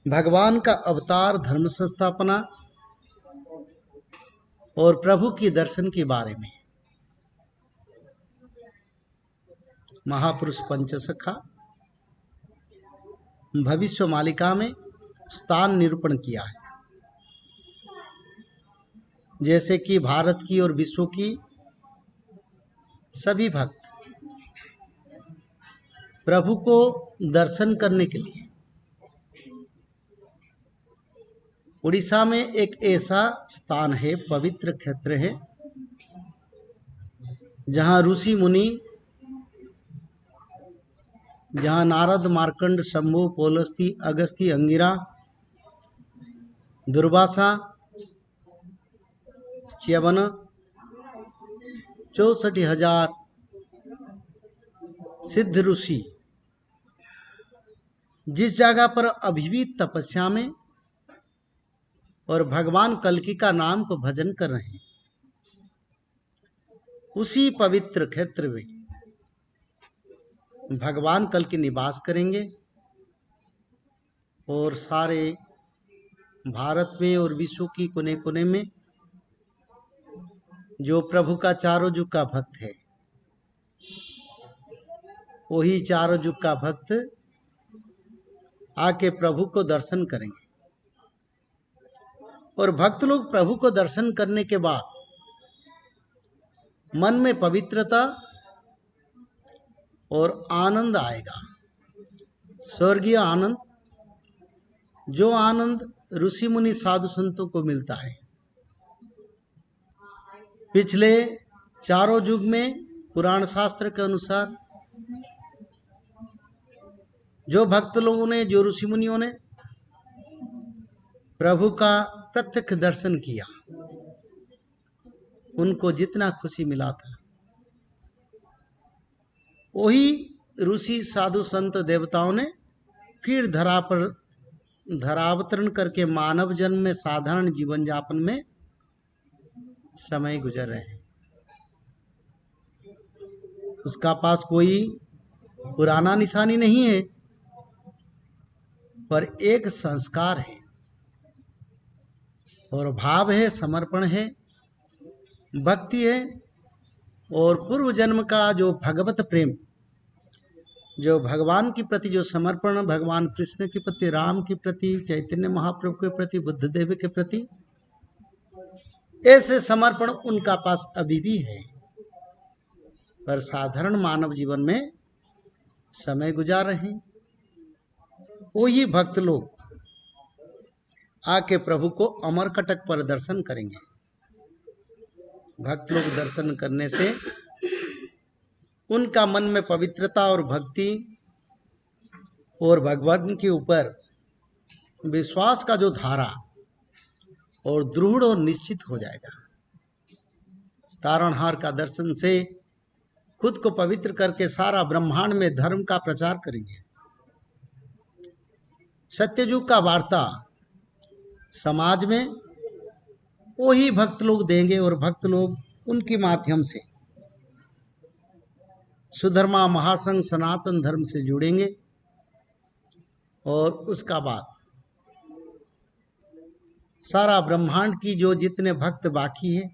भगवान का अवतार, धर्म संस्थापना और प्रभु की दर्शन के बारे में महापुरुष पंचसखा भविष्य मालिका में स्थान निरूपण किया है। जैसे कि भारत की और विश्व की सभी भक्त प्रभु को दर्शन करने के लिए उड़ीसा में एक ऐसा स्थान है, पवित्र क्षेत्र है, जहाँ ऋषि मुनि, जहाँ नारद, मार्कंड, शंभु, पौलस्ती, अगस्ती, अंगिरा, दुर्वासा, च्यवन 64,000 सिद्ध ऋषि जिस जगह पर अभी भी तपस्या में और भगवान कल्कि का नाम को भजन कर रहे हैं, उसी पवित्र क्षेत्र में भगवान कल्कि निवास करेंगे और सारे भारत में और विश्व की कोने कोने में जो प्रभु का चारों युग का भक्त है, वही चारों युग का भक्त आके प्रभु को दर्शन करेंगे। और भक्त लोग प्रभु को दर्शन करने के बाद मन में पवित्रता और आनंद आएगा, स्वर्गीय आनंद, जो आनंद ऋषि मुनि साधु संतों को मिलता है। पिछले चारों युग में पुराण शास्त्र के अनुसार जो भक्त लोगों ने, जो ऋषि मुनियों ने प्रभु का प्रत्यक्ष दर्शन किया, उनको जितना खुशी मिला था, वही ऋषि साधु संत देवताओं ने फिर धरा पर धरावतरण करके मानव जन्म में साधारण जीवन यापन में समय गुजर रहे हैं। उसका पास कोई पुराना निशानी नहीं है, पर एक संस्कार है और भाव है, समर्पण है, भक्ति है और पूर्व जन्म का जो भगवत प्रेम, जो भगवान के प्रति जो समर्पण, भगवान कृष्ण के प्रति, राम के प्रति, चैतन्य महाप्रभु के प्रति, बुद्ध देव के प्रति, ऐसे समर्पण उनका पास अभी भी है। पर साधारण मानव जीवन में समय गुजार रहे हैं। वही भक्त लोग आके प्रभु को अमरकटक पर दर्शन करेंगे। भक्त लोग दर्शन करने से उनका मन में पवित्रता और भक्ति और भगवान के ऊपर विश्वास का जो धारा और दृढ़ और निश्चित हो जाएगा। तारणहार का दर्शन से खुद को पवित्र करके सारा ब्रह्मांड में धर्म का प्रचार करेंगे। सत्ययुग का वार्ता समाज में वही भक्त लोग देंगे और भक्त लोग उनके माध्यम से सुधर्मा महासंघ सनातन धर्म से जुड़ेंगे। और उसका बाद सारा ब्रह्मांड की जो जितने भक्त बाकी है,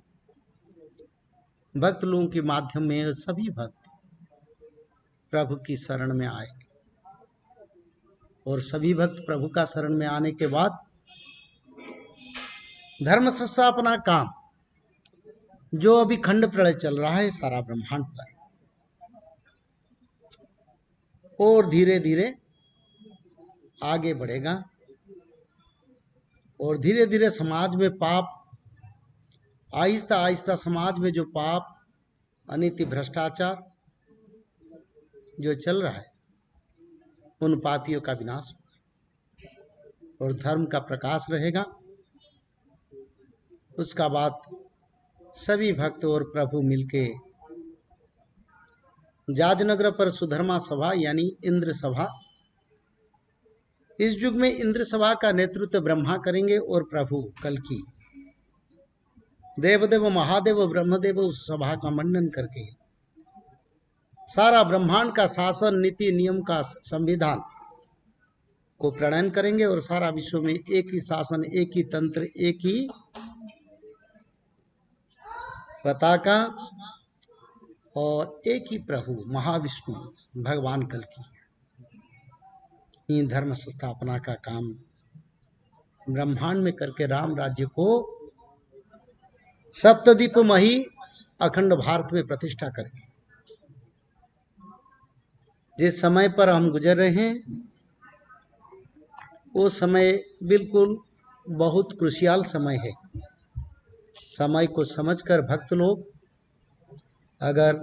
भक्त लोगों के माध्यम में सभी भक्त प्रभु की शरण में आएंगे। और सभी भक्त प्रभु का शरण में आने के बाद धर्म संस्थापना काम, जो अभी खंड प्रलय चल रहा है सारा ब्रह्मांड पर, और धीरे धीरे आगे बढ़ेगा। और धीरे धीरे समाज में पाप, आहिस्ता आहिस्ता समाज में जो पाप, अनीति, भ्रष्टाचार जो चल रहा है, उन पापियों का विनाश होगा और धर्म का प्रकाश रहेगा। उसका बाद सभी भक्त और प्रभु मिलके जाजनगर पर सुधर्मा सभा यानी इंद्र सभा, इस युग में इंद्र सभा का नेतृत्व ब्रह्मा करेंगे और प्रभु कल्कि देवदेव महादेव ब्रह्मदेव उस सभा का मंडन करके सारा ब्रह्मांड का शासन, नीति, नियम का संविधान को प्रणयन करेंगे और सारा विश्व में एक ही शासन, एक ही तंत्र, एक ही पताका और एक ही प्रभु महाविष्णु भगवान कल की धर्म संस्थापना का काम ब्रह्मांड में करके राम राज्य को सप्तद्वीप मही अखंड भारत में प्रतिष्ठा करें। जिस समय पर हम गुजर रहे हैं वो समय बिल्कुल बहुत क्रुशियल समय है। समय को समझकर भक्त लोग अगर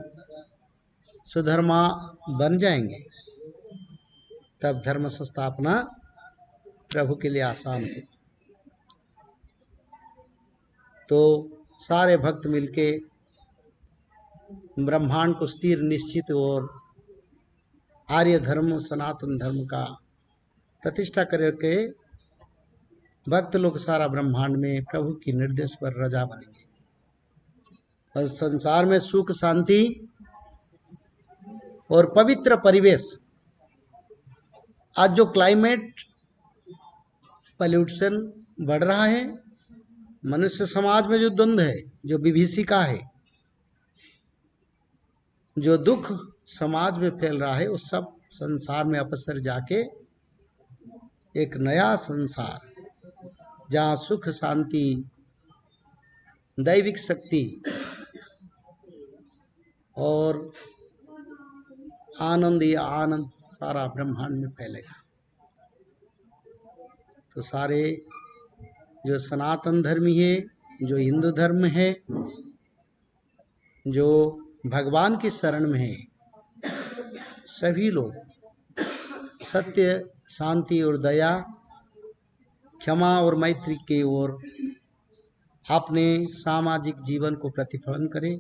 सुधर्मा बन जाएंगे तब धर्म संस्थापना प्रभु के लिए आसान हो। तो सारे भक्त मिलके ब्रह्मांड को स्थिर, निश्चित और आर्य धर्म, सनातन धर्म का प्रतिष्ठा करके भक्त लोग सारा ब्रह्मांड में प्रभु की निर्देश पर रजा बनेंगे और संसार में सुख, शांति और पवित्र परिवेश। आज जो क्लाइमेट पॉल्यूशन बढ़ रहा है, मनुष्य समाज में जो द्वंद्व है, जो विभीषिका है, जो दुख समाज में फैल रहा है, उस सब संसार में अपसर जाके एक नया संसार जहाँ सुख, शांति, दैविक शक्ति और आनंद, ही आनंद सारा ब्रह्मांड में फैलेगा। तो सारे जो सनातन धर्मी है, जो हिंदू धर्म है, जो भगवान की शरण में है, सभी लोग सत्य, शांति और दया, क्षमा और मैत्री की ओर अपने सामाजिक जीवन को प्रतिफलन करें।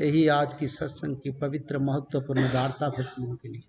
यही आज की सत्संग की पवित्र महत्वपूर्ण वार्ता भक्तों के लिए।